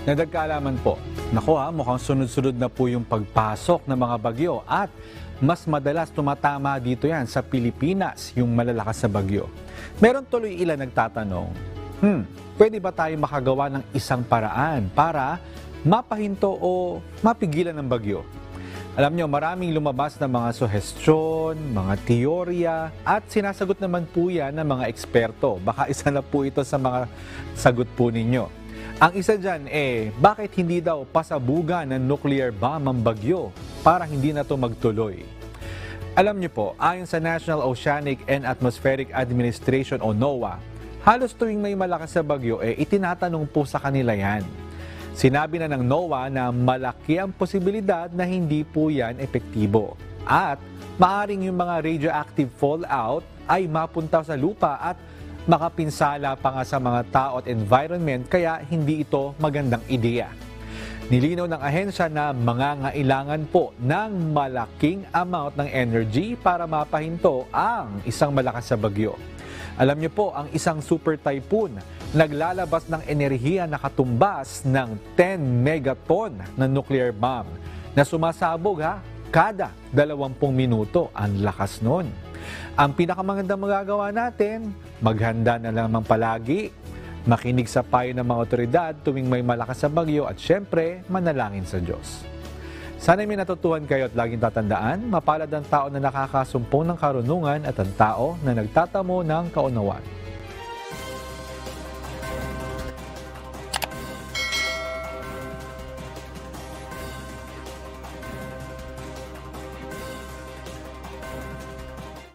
Dagdag kaalaman po, naku mukhang sunod-sunod na po yung pagpasok ng mga bagyo at mas madalas tumatama dito yan sa Pilipinas, yung malalakas na bagyo. Meron tuloy ilan nagtatanong, pwede ba tayo makagawa ng isang paraan para mapahinto o mapigilan ng bagyo? Alam nyo, maraming lumabas na mga suhestyon, mga teorya, at sinasagot naman po yan ng mga eksperto. Baka isa na po ito sa mga sagot po ninyo. Ang isa dyan bakit hindi daw pasabugan ng nuclear bomb ang bagyo para hindi na ito magtuloy? Alam niyo po, ayon sa National Oceanic and Atmospheric Administration o NOAA, halos tuwing may malakas na bagyo, itinatanong po sa kanila yan. Sinabi na ng NOAA na malaki ang posibilidad na hindi po yan epektibo. At maaring yung mga radioactive fallout ay mapunta sa lupa at makapinsala pa nga sa mga tao at environment kaya hindi ito magandang ideya. Nilinaw ng ahensya na mangangailangan po ng malaking amount ng energy para mapahinto ang isang malakas na bagyo. Alam niyo po, ang isang super typhoon naglalabas ng enerhiya na katumbas ng 10 megaton na nuclear bomb na sumasabog kada 20 minuto. Ang lakas nun. Ang pinakamagandang magagawa natin, maghanda na lamang palagi, makinig sa payo ng mga otoridad tuwing may malakas na bagyo at syempre, manalangin sa Diyos. Sana may natutuhan kayo at laging tatandaan, mapalad ang tao na nakakasumpong ng karunungan at ang tao na nagtatamo ng kaunawaan.